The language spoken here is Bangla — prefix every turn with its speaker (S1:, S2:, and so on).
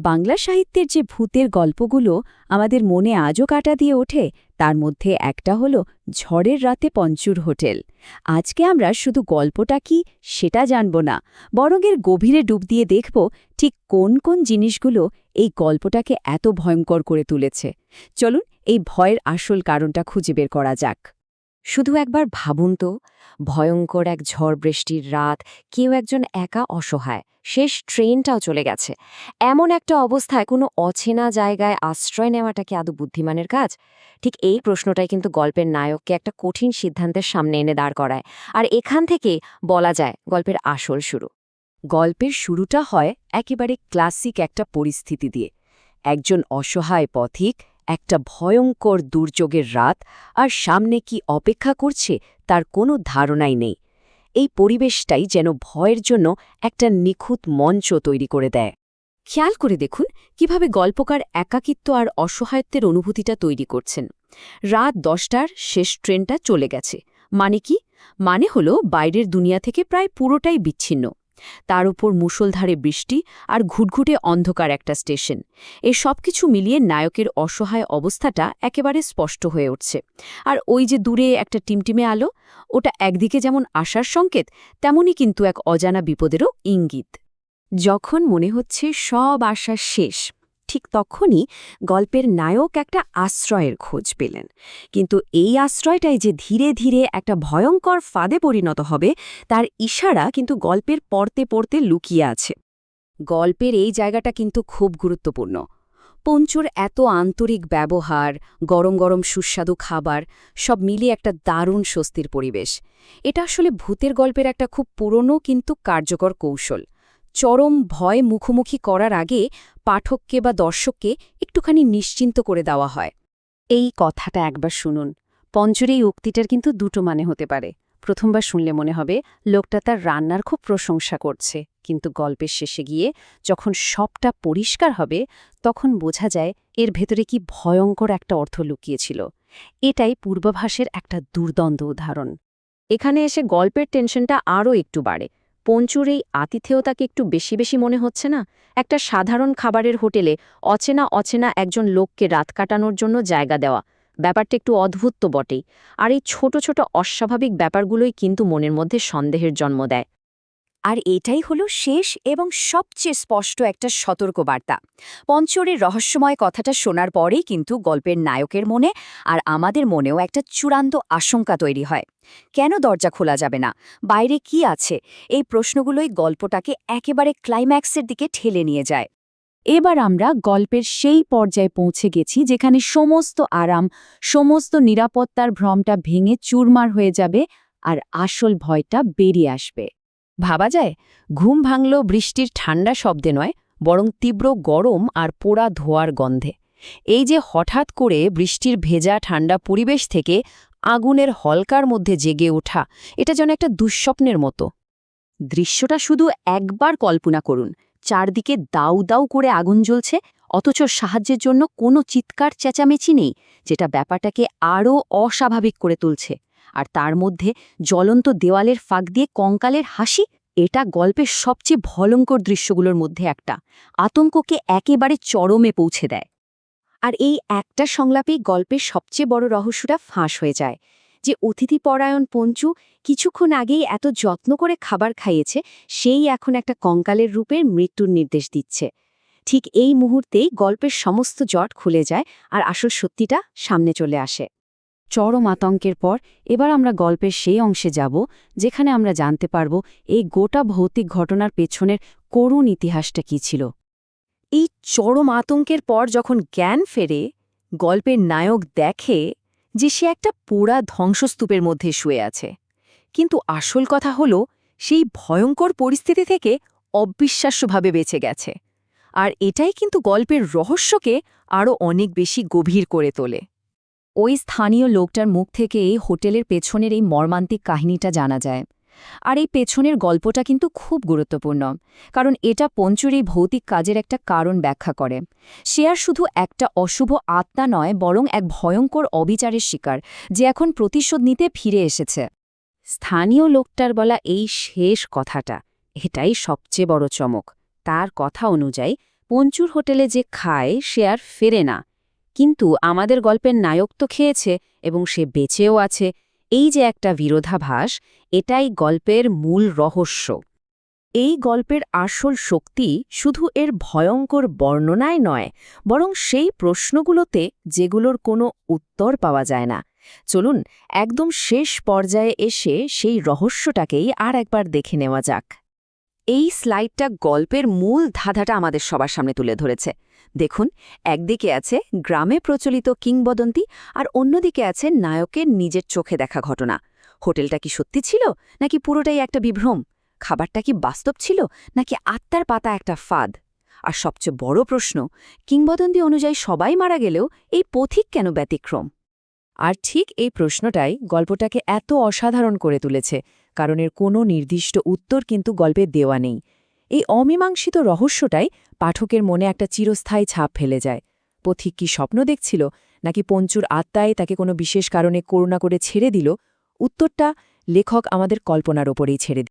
S1: বাংলা সাহিত্যের যে ভূতের গল্পগুলো আমাদের মনে আজও কাটা দিয়ে ওঠে তার মধ্যে একটা হলো ঝড়ের রাতে পঞ্চুর হোটেল। আজকে আমরা শুধু গল্পটা কি সেটা জানব না, বরং এর গভীরে ডুব দিয়ে দেখব ঠিক কোন কোন জিনিসগুলো এই গল্পটাকে এত ভয়ঙ্কর করে তুলেছে। চলুন এই ভয়ের আসল কারণটা খুঁজে বের করা যাক।
S2: শুধু একবার ভাবুন তো, ভয়ঙ্কর এক ঝড় বৃষ্টির রাত, কেউ একজন একা অসহায়, শেষ ট্রেনটাও চলে গেছে। এমন একটা অবস্থায় কোনো অচেনা জায়গায় আশ্রয় নেওয়াটা কি আদৌ বুদ্ধিমানের কাজ? ঠিক এই প্রশ্নটাই কিন্তু গল্পের নায়ককে একটা কঠিন সিদ্ধান্তের সামনে এনে দাঁড় করায়। আর এখান থেকেই বলা যায় গল্পের আসল শুরু।
S1: গল্পের শুরুটা হয় একেবারে ক্লাসিক একটা পরিস্থিতি দিয়ে। একজন অসহায় পথিক, একটা ভয়ঙ্কর দুর্যোগের রাত, আর সামনে কি অপেক্ষা করছে তার কোনো ধারণাই নেই। এই পরিবেশটাই যেন ভয়ের জন্য একটা নিখুঁত মঞ্চ তৈরি করে দেয়। খেয়াল করে দেখুন কিভাবে গল্পকার একাকিত্ব আর অসহায়ত্বের অনুভূতিটা তৈরি করছেন। রাত 10টার শেষ ট্রেনটা চলে গেছে, মানে কি? মানে হলো বাইরের দুনিয়া থেকে প্রায় পুরোটাই বিচ্ছিন্ন। তার উপর মুষলধারে বৃষ্টি আর ঘুটঘুটে অন্ধকার একটা স্টেশন। এই সব কিছু মিলিয়ে নায়কের অসহায় অবস্থাটা একেবারে স্পষ্ট হয়ে উঠছে। আর ওই যে দূরে একটা টিমটিমে আলো, ওটা একদিকে যেমন আশার সংকেত, তেমনই কিন্তু এক অজানা বিপদেরও ইঙ্গিত। যখন মনে হচ্ছে সব আশা শেষ, ঠিক তখনই গল্পের নায়ক একটা আশ্রয়ের খোঁজ পেলেন। কিন্তু এই আশ্রয়টাই যে ধীরে ধীরে একটা ভয়ঙ্কর ফাঁদে পরিণত হবে, তার ইশারা কিন্তু গল্পের পড়তে পড়তে লুকিয়ে আছে। গল্পের এই জায়গাটা কিন্তু খুব গুরুত্বপূর্ণ। পঞ্চুর এত আন্তরিক ব্যবহার, গরম গরম সুস্বাদু খাবার, সব মিলিয়ে একটা দারুণ স্বস্তির পরিবেশ। এটা আসলে ভূতের গল্পের একটা খুব পুরনো কিন্তু কার্যকর কৌশল। চরম ভয় মুখোমুখি করার আগে পাঠককে বা দর্শককে একটুখানি নিশ্চিন্ত করে দেওয়া হয়। এই কথাটা একবার শুনুন। পঞ্চুর এই উক্তিটার কিন্তু দুটো মানে হতে পারে। প্রথমবার শুনলে মনে হবে লোকটা তার রান্নার খুব প্রশংসা করছে, কিন্তু গল্পের শেষে গিয়ে যখন সবটা পরিষ্কার হবে তখন বোঝা যায় এর ভেতরে কি ভয়ঙ্কর একটা অর্থ লুকিয়েছিল। এটাই পূর্বাভাসের একটা দুর্দ্বন্দ্ব উদাহরণ। এখানে এসে গল্পের টেনশনটা আরও একটু বাড়ে। পঞ্চুর এই আতিথেয়তাকে একটু বেশি বেশি মনে হচ্ছে না? একটা সাধারণ খাবারের হোটেলে অচেনা অচেনা একজন লোককে রাত কাটানোর জন্য জায়গা দেওয়া, ব্যাপারটা একটু অদ্ভুত তো বটেই। আর এই ছোট ছোট অস্বাভাবিক ব্যাপারগুলোই কিন্তু মনের মধ্যে সন্দেহের জন্ম দেয়। আর এটাই হলো শেষ এবং সবচেয়ে স্পষ্ট একটা সতর্কবার্তা। পঞ্চরের রহস্যময় কথাটা শোনার পরেই কিন্তু গল্পের নায়কের মনে আর আমাদের মনেও একটা চূড়ান্ত আশঙ্কা তৈরি হয়। কেন দরজা খোলা যাবে না? বাইরে কি আছে? এই প্রশ্নগুলোই গল্পটাকে একেবারে ক্লাইম্যাক্সের দিকে ঠেলে নিয়ে যায়। এবার আমরা গল্পের সেই পর্যায়ে পৌঁছে গেছি যেখানে সমস্ত আরাম, সমস্ত নিরাপত্তার ভ্রমটা ভেঙে চুরমার হয়ে যাবে আর আসল ভয়টা বেরিয়ে আসবে। ভাবা যায়, ঘুম ভাঙল বৃষ্টির ঠান্ডা শব্দে নয়, বরং তীব্র গরম আর পোড়া ধোয়ার গন্ধে। এই যে হঠাৎ করে বৃষ্টির ভেজা ঠান্ডা পরিবেশ থেকে আগুনের হলকার মধ্যে জেগে ওঠা, এটা যেন একটা দুঃস্বপ্নের মতো। দৃশ্যটা শুধু একবার কল্পনা করুন। চারদিকে দাউ দাউ করে আগুন জ্বলছে, অথচ সাহায্যের জন্য কোনো চিৎকার চেঁচামেচি নেই, যেটা ব্যাপারটাকে আরও অস্বাভাবিক করে তুলছে। আর তার মধ্যে জ্বলন্ত দেওয়ালের ফাঁক দিয়ে কঙ্কালের হাসি, এটা গল্পের সবচেয়ে ভয়ঙ্কর দৃশ্যগুলোর মধ্যে একটা। আতঙ্ককে একেবারে চরমে পৌঁছে দেয়। আর এই একটা সংলাপেই গল্পের সবচেয়ে বড় রহস্যটা ফাঁস হয়ে যায়। যে অতিথিপরায়ণ পঞ্চু কিছুক্ষণ আগেই এত যত্ন করে খাবার খাইয়েছে, সেই এখন একটা কঙ্কালের রূপের মৃত্যুর নির্দেশ দিচ্ছে। ঠিক এই মুহূর্তেই গল্পের সমস্ত জট খুলে যায় আর আসল সত্যিটা সামনে চলে আসে। চরম আতঙ্কের পর এবার আমরা গল্পের সেই অংশে যাব যেখানে আমরা জানতে পারব এই গোটা ভৌতিক ঘটনার পেছনের করুণ ইতিহাসটা কী ছিল। এই চরম আতঙ্কের পর যখন জ্ঞান ফেরে, গল্পের নায়ক দেখে যে সে একটা পোড়া ধ্বংসস্তূপের মধ্যে শুয়ে আছে। কিন্তু আসল কথা হলো, সেই ভয়ঙ্কর পরিস্থিতি থেকে অবিশ্বাস্যভাবে বেঁচে গেছে। আর এটাই কিন্তু গল্পের রহস্যকে আরও অনেক বেশি গভীর করে তোলে। ওই স্থানীয় লোকটার মুখ থেকে এই হোটেলের পেছনের এই মর্মান্তিক কাহিনীটা জানা যায়। আর এই পেছনের গল্পটা কিন্তু খুব গুরুত্বপূর্ণ, কারণ এটা পঞ্চুর এই ভৌতিক কাজের একটা কারণ ব্যাখ্যা করে। সে আর শুধু একটা অশুভ আত্মা নয়, বরং এক ভয়ঙ্কর অবিচারের শিকার, যে এখন প্রতিশোধ নিতে ফিরে এসেছে। স্থানীয় লোকটার বলা এই শেষ কথাটা, এটাই সবচেয়ে বড় চমক। তার কথা অনুযায়ী পঞ্চুর হোটেলে যে খায় সে আর ফেরে না, কিন্তু আমাদের গল্পের নায়ক তো খেয়েছে এবং সে বেঁচেও আছে। এই যে একটা বিরোধাভাস, এটাই গল্পের মূল রহস্য। এই গল্পের আসল শক্তি শুধু এর ভয়ঙ্কর বর্ণনায় নয়, বরং সেই প্রশ্নগুলোতে যেগুলোর কোনো উত্তর পাওয়া যায় না। চলুন একদম শেষ পর্যায়ে এসে সেই রহস্যটাকেই আর একবার দেখে নেওয়া যাক। এই স্লাইডটা গল্পের মূল ধাঁধাটা আমাদের সবার সামনে তুলে ধরেছে। দেখুন, একদিকে আছে গ্রামে প্রচলিত কিংবদন্তি আর অন্যদিকে আছে নায়কের নিজের চোখে দেখা ঘটনা। হোটেলটা কি সত্যি ছিল, নাকি পুরোটাই একটা বিভ্রম? খাবারটা কি বাস্তব ছিল, নাকি আত্মার পাতা একটা ফাঁদ? আর সবচেয়ে বড় প্রশ্ন, কিংবদন্তি অনুযায়ী সবাই মারা গেলেও এই পথিক কেন ব্যতিক্রম? আর ঠিক এই প্রশ্নটাই গল্পটাকে এত অসাধারণ করে তুলেছে, কারণ এর কোনো নির্দিষ্ট উত্তর কিন্তু গল্পে দেওয়া নেই। এই অমীমাংসিত রহস্যটাই পাঠকের মনে একটা চিরস্থায়ী ছাপ ফেলে যায়। পথিক কি স্বপ্ন দেখছিল, নাকি পঞ্চুর আত্মায় তাকে কোনো বিশেষ কারণে করুণা করে ছেড়ে দিল? উত্তরটা লেখক আমাদের কল্পনার ওপরেই ছেড়ে